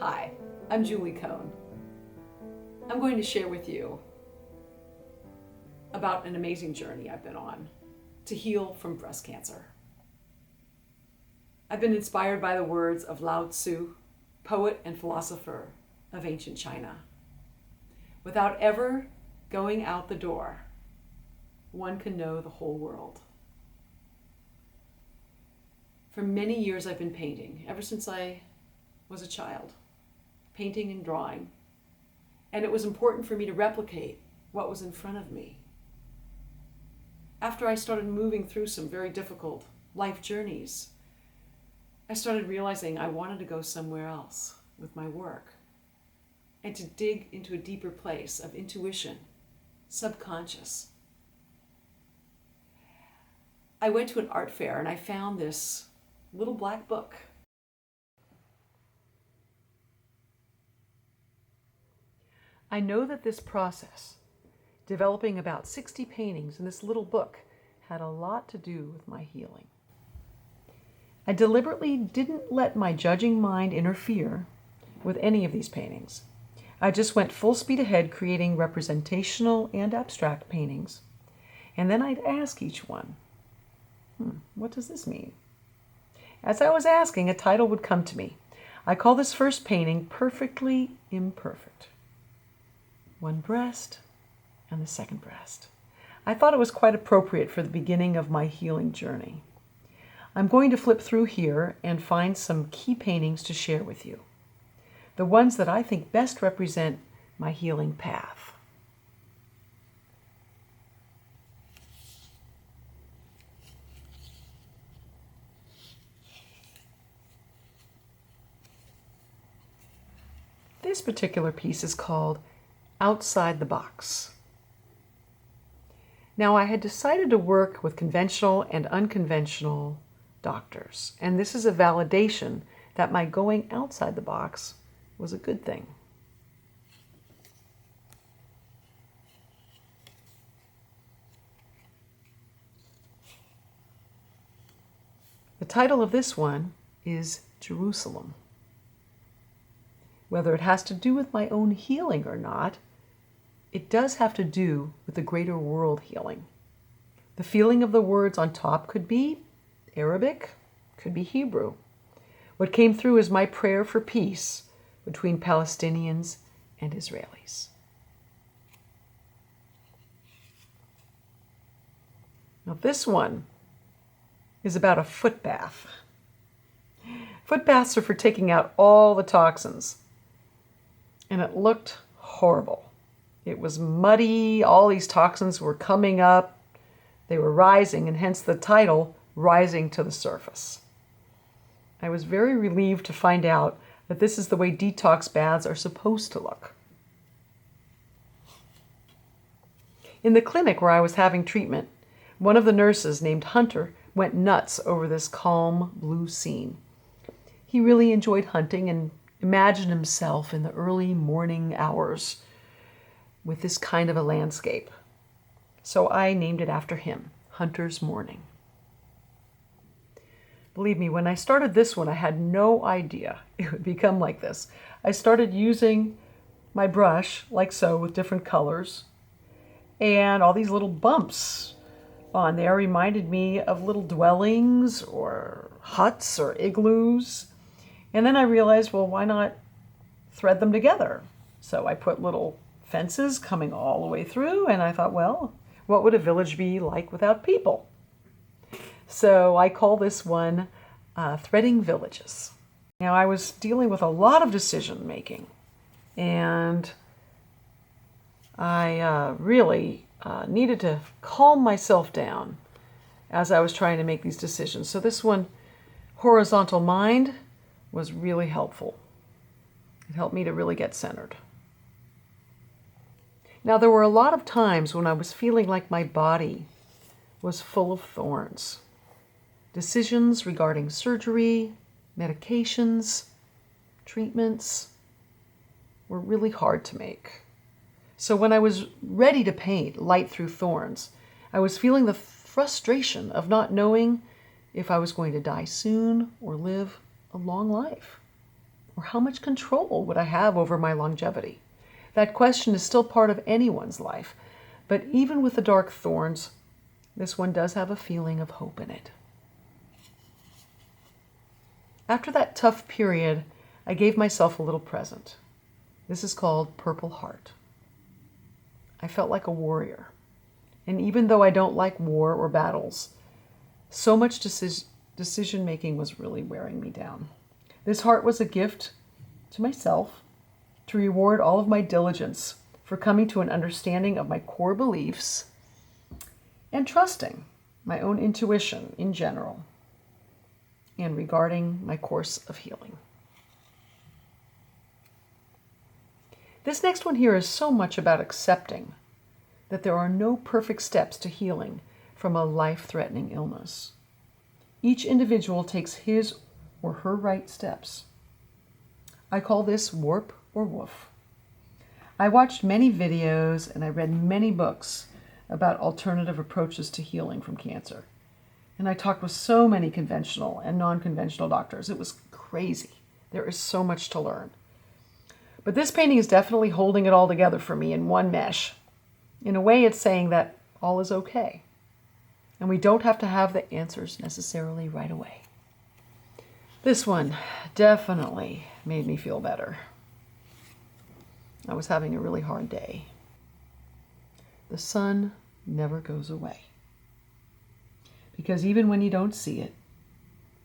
Hi, I'm Julie Cohn. I'm going to share with you about an amazing journey I've been on to heal from breast cancer. I've been inspired by the words of Lao Tzu, poet and philosopher of ancient China. Without ever going out the door, one can know the whole world. For many years I've been painting, ever since I was a child, painting and drawing. And it was important for me to replicate what was in front of me. After I started moving through some very difficult life journeys, I started realizing I wanted to go somewhere else with my work and to dig into a deeper place of intuition, subconscious. I went to an art fair and I found this little black book. I know that this process, developing about 60 paintings in this little book, had a lot to do with my healing. I deliberately didn't let my judging mind interfere with any of these paintings. I just went full speed ahead creating representational and abstract paintings. And then I'd ask each one, what does this mean? As I was asking, a title would come to me. I call this first painting Perfectly Imperfect. One breast and the second breast. I thought it was quite appropriate for the beginning of my healing journey. I'm going to flip through here and find some key paintings to share with you. The ones that I think best represent my healing path. This particular piece is called Outside the Box. Now, I had decided to work with conventional and unconventional doctors, and this is a validation that my going outside the box was a good thing. The title of this one is Jerusalem. Whether it has to do with my own healing or not, it does have to do with the greater world healing. The feeling of the words on top could be Arabic, could be Hebrew. What came through is my prayer for peace between Palestinians and Israelis. Now this one is about a foot bath. Foot baths are for taking out all the toxins. And it looked horrible. It was muddy, all these toxins were coming up, they were rising, and hence the title, Rising to the Surface. I was very relieved to find out that this is the way detox baths are supposed to look. In the clinic where I was having treatment, one of the nurses named Hunter went nuts over this calm blue scene. He really enjoyed hunting and imagined himself in the early morning hours with this kind of a landscape. So I named it after him, Hunter's Morning. Believe me, when I started this one, I had no idea it would become like this. I started using my brush like so with different colors, and all these little bumps on there reminded me of little dwellings or huts or igloos. And then I realized, well, why not thread them together? So I put little fences coming all the way through, and I thought, well, what would a village be like without people? So I call this one Threading Villages. Now, I was dealing with a lot of decision making, and I really needed to calm myself down as I was trying to make these decisions. So this one, Horizontal Mind, was really helpful. It helped me to really get centered. Now, there were a lot of times when I was feeling like my body was full of thorns. Decisions regarding surgery, medications, treatments were really hard to make. So when I was ready to paint Light Through Thorns, I was feeling the frustration of not knowing if I was going to die soon or live a long life. Or how much control would I have over my longevity? That question is still part of anyone's life, but even with the dark thorns, this one does have a feeling of hope in it. After that tough period, I gave myself a little present. This is called Purple Heart. I felt like a warrior. And even though I don't like war or battles, so much decision making was really wearing me down. This heart was a gift to myself to reward all of my diligence for coming to an understanding of my core beliefs and trusting my own intuition in general and regarding my course of healing. This next one here is so much about accepting that there are no perfect steps to healing from a life-threatening illness. Each individual takes his or her right steps. I call this warp or woof. I watched many videos and I read many books about alternative approaches to healing from cancer. And I talked with so many conventional and non-conventional doctors. It was crazy. There is so much to learn. But this painting is definitely holding it all together for me in one mesh. In a way, it's saying that all is okay. And we don't have to have the answers necessarily right away. This one definitely made me feel better. I was having a really hard day. The sun never goes away. Because even when you don't see it,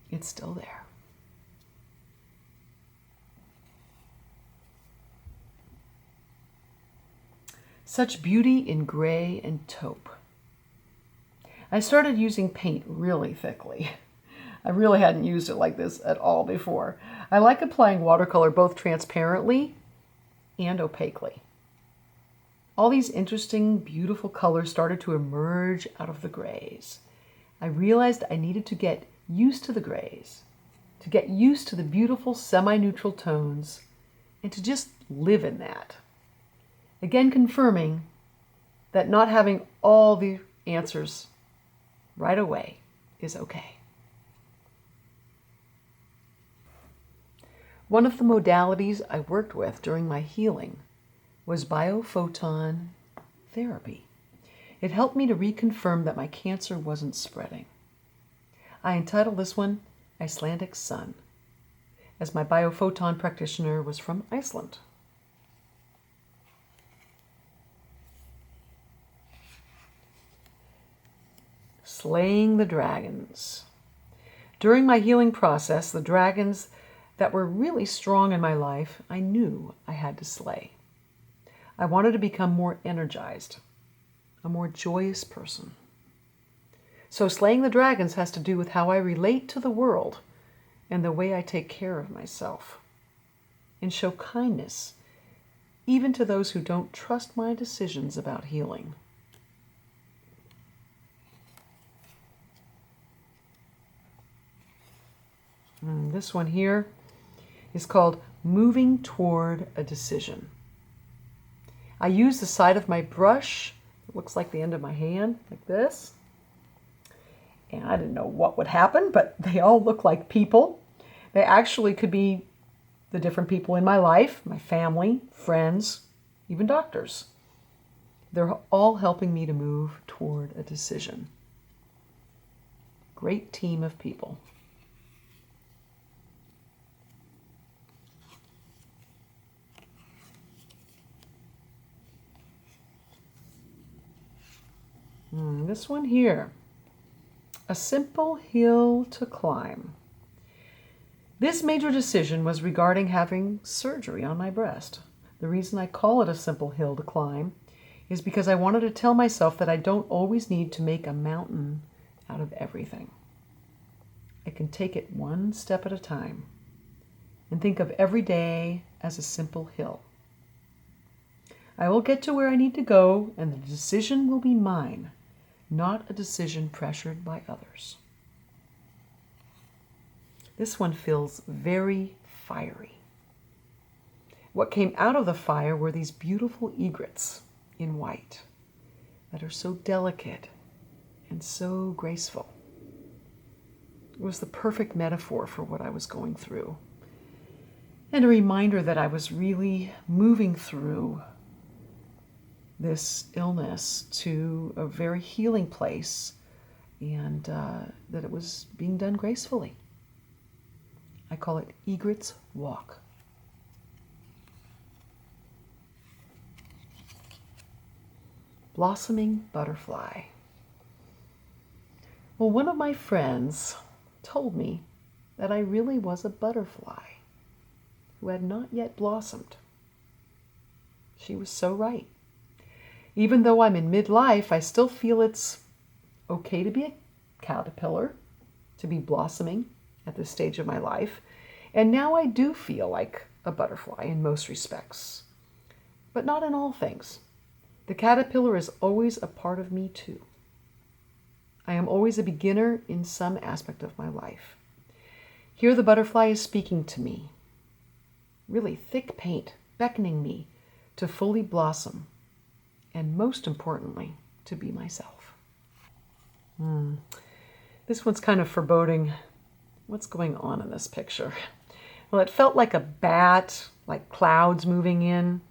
it's still there. Such beauty in gray and taupe. I started using paint really thickly. I really hadn't used it like this at all before. I like applying watercolor both transparently and opaquely. All these interesting, beautiful colors started to emerge out of the grays. I realized I needed to get used to the grays, to get used to the beautiful semi-neutral tones, and to just live in that. Again, confirming that not having all the answers right away is okay. One of the modalities I worked with during my healing was biophoton therapy. It helped me to reconfirm that my cancer wasn't spreading. I entitled this one Icelandic Sun, as my biophoton practitioner was from Iceland. Slaying the dragons. During my healing process, the dragons that were really strong in my life, I knew I had to slay. I wanted to become more energized, a more joyous person. So slaying the dragons has to do with how I relate to the world and the way I take care of myself and show kindness even to those who don't trust my decisions about healing. This one here is called Moving Toward a Decision. I use the side of my brush, it looks like the end of my hand, like this. And I didn't know what would happen, but they all look like people. They actually could be the different people in my life, my family, friends, even doctors. They're all helping me to move toward a decision. Great team of people. This one here, a simple hill to climb. This major decision was regarding having surgery on my breast. The reason I call it a simple hill to climb is because I wanted to tell myself that I don't always need to make a mountain out of everything. I can take it one step at a time and think of every day as a simple hill. I will get to where I need to go, and the decision will be mine, not a decision pressured by others. This one feels very fiery. What came out of the fire were these beautiful egrets in white that are so delicate and so graceful. It was the perfect metaphor for what I was going through. and a reminder that I was really moving through this illness to a very healing place, and that it was being done gracefully. I call it Egret's Walk. Blossoming butterfly. Well, one of my friends told me that I really was a butterfly who had not yet blossomed. She was so right. Even though I'm in midlife, I still feel it's okay to be a caterpillar, to be blossoming at this stage of my life. And now I do feel like a butterfly in most respects, but not in all things. The caterpillar is always a part of me too. I am always a beginner in some aspect of my life. Here the butterfly is speaking to me, really thick paint, beckoning me to fully blossom, and most importantly, to be myself. This one's kind of foreboding. What's going on in this picture? Well, it felt like a bat, like clouds moving in.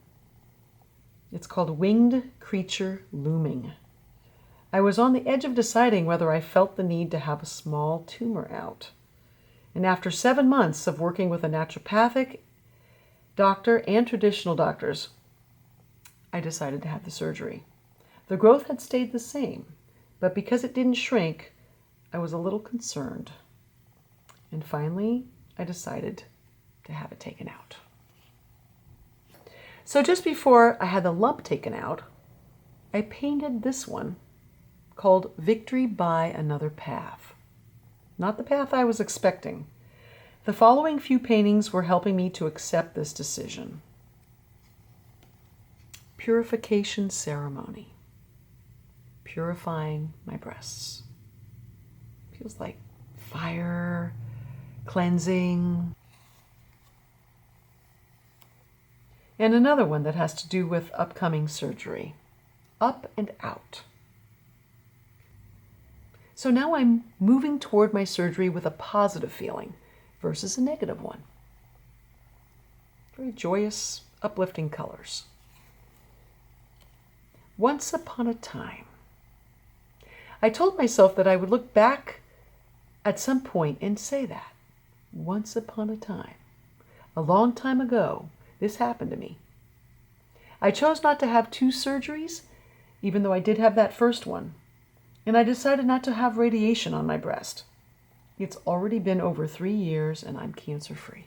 It's called Winged Creature Looming. I was on the edge of deciding whether I felt the need to have a small tumor out. And after 7 months of working with a naturopathic doctor and traditional doctors, I decided to have the surgery. The growth had stayed the same, but because it didn't shrink, I was a little concerned. And finally, I decided to have it taken out. So just before I had the lump taken out, I painted this one called Victory by Another Path. Not the path I was expecting. The following few paintings were helping me to accept this decision. Purification ceremony. Purifying my breasts. Feels like fire, cleansing. And another one that has to do with upcoming surgery. Up and out. So now I'm moving toward my surgery with a positive feeling versus a negative one. Very joyous, uplifting colors. Once upon a time. I told myself that I would look back at some point and say that. Once upon a time. A long time ago, this happened to me. I chose not to have 2 surgeries, even though I did have that first one. And I decided not to have radiation on my breast. It's already been over 3 years and I'm cancer-free.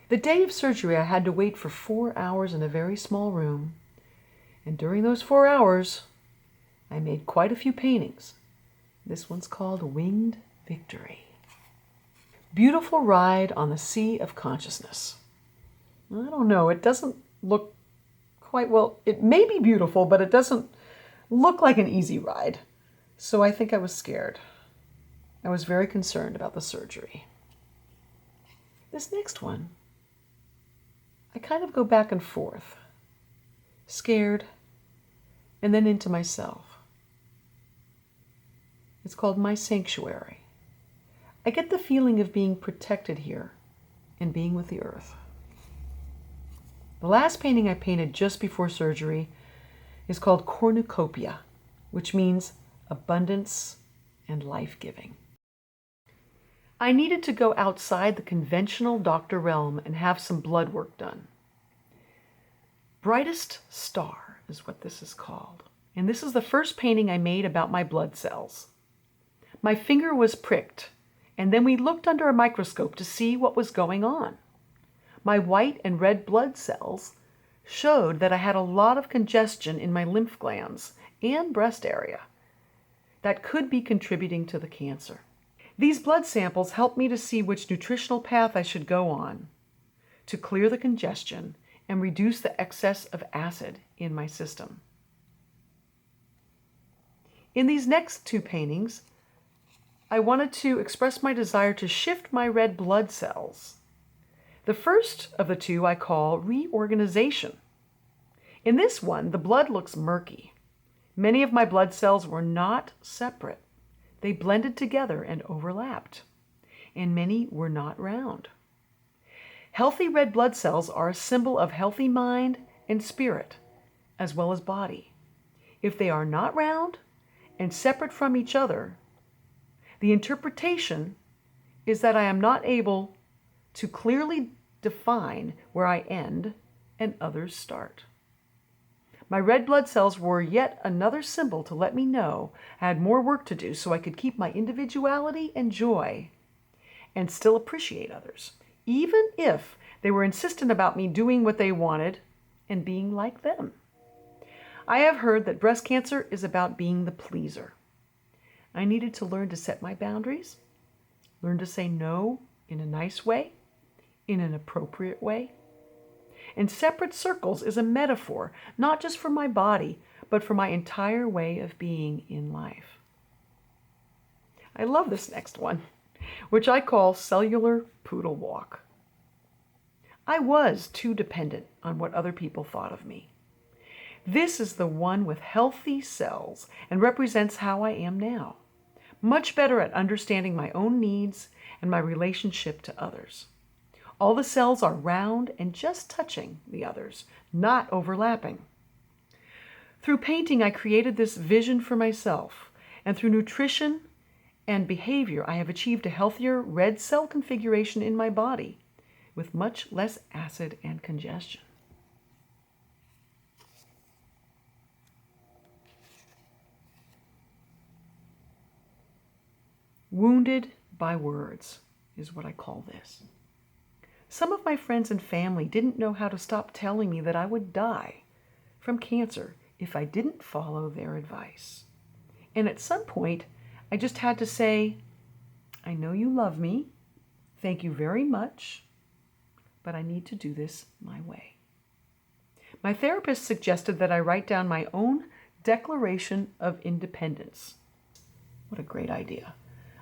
The day of surgery, I had to wait for 4 hours in a very small room. And during those 4 hours, I made quite a few paintings. This one's called Winged Victory. Beautiful ride on the sea of consciousness. I don't know, it doesn't look quite well. It may be beautiful, but it doesn't look like an easy ride. So I think I was scared. I was very concerned about the surgery. This next one, I kind of go back and forth. Scared, and then into myself. It's called My Sanctuary. I get the feeling of being protected here and being with the earth. The last painting I painted just before surgery is called Cornucopia, which means abundance and life-giving. I needed to go outside the conventional doctor realm and have some blood work done. Brightest Star is what this is called. And this is the first painting I made about my blood cells. My finger was pricked, and then we looked under a microscope to see what was going on. My white and red blood cells showed that I had a lot of congestion in my lymph glands and breast area that could be contributing to the cancer. These blood samples helped me to see which nutritional path I should go on to clear the congestion and reduce the excess of acid in my system. In these next 2 paintings, I wanted to express my desire to shift my red blood cells. The first of the 2 I call reorganization. In this one, the blood looks murky. Many of my blood cells were not separate. They blended together and overlapped, and many were not round. Healthy red blood cells are a symbol of healthy mind and spirit, as well as body. If they are not round and separate from each other, the interpretation is that I am not able to clearly define where I end and others start. My red blood cells were yet another symbol to let me know I had more work to do so I could keep my individuality and joy and still appreciate others, even if they were insistent about me doing what they wanted and being like them. I have heard that breast cancer is about being the pleaser. I needed to learn to set my boundaries, learn to say no in a nice way, in an appropriate way. And separate circles is a metaphor, not just for my body, but for my entire way of being in life. I love this next one, which I call cellular poodle walk. I was too dependent on what other people thought of me. This is the one with healthy cells and represents how I am now. Much better at understanding my own needs and my relationship to others. All the cells are round and just touching the others, not overlapping. Through painting, I created this vision for myself, and through nutrition and behavior, I have achieved a healthier red cell configuration in my body with much less acid and congestion. Wounded by words is what I call this. Some of my friends and family didn't know how to stop telling me that I would die from cancer if I didn't follow their advice. And at some point, I just had to say, I know you love me, thank you very much, but I need to do this my way. My therapist suggested that I write down my own Declaration of Independence. What a great idea.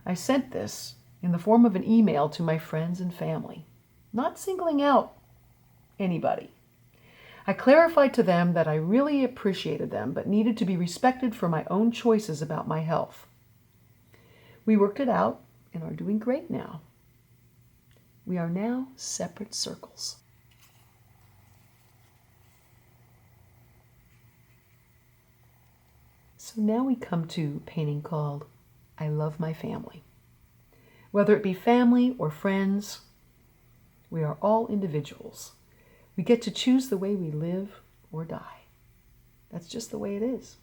I sent this in the form of an email to my friends and family, not singling out anybody. I clarified to them that I really appreciated them, but needed to be respected for my own choices about my health. We worked it out and are doing great now. We are now separate circles. So now we come to a painting called I Love My Family. Whether it be family or friends, we are all individuals. We get to choose the way we live or die. That's just the way it is.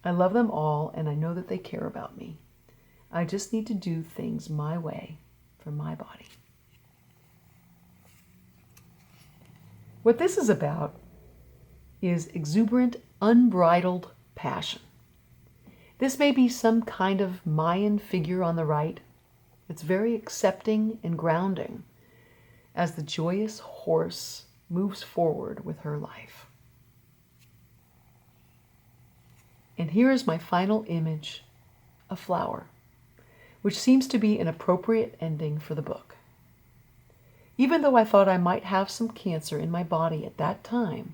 I love them all, and I know that they care about me. I just need to do things my way for my body. What this is about is exuberant, unbridled passion. This may be some kind of Mayan figure on the right. It's very accepting and grounding as the joyous horse moves forward with her life. And here is my final image, a flower, which seems to be an appropriate ending for the book. Even though I thought I might have some cancer in my body at that time,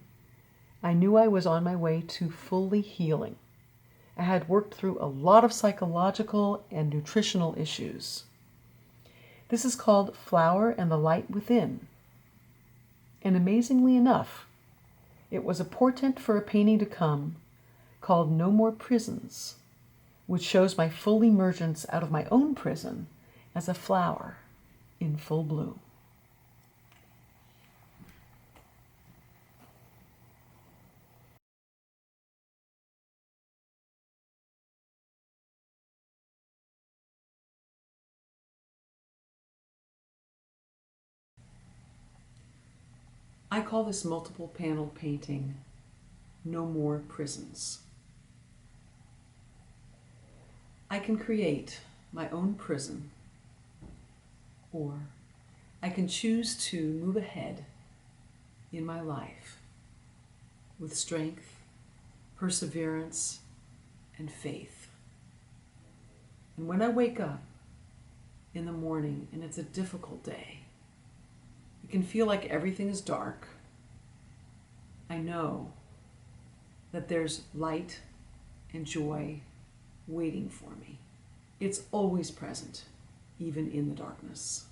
I knew I was on my way to fully healing. I had worked through a lot of psychological and nutritional issues. This is called Flower and the Light Within. And amazingly enough, it was a portent for a painting to come called No More Prisons, which shows my full emergence out of my own prison as a flower in full bloom. I call this multiple panel painting No More Prisons. I can create my own prison, or I can choose to move ahead in my life with strength, perseverance, and faith. And when I wake up in the morning and it's a difficult day, it can feel like everything is dark, I know that there's light and joy waiting for me. It's always present, even in the darkness.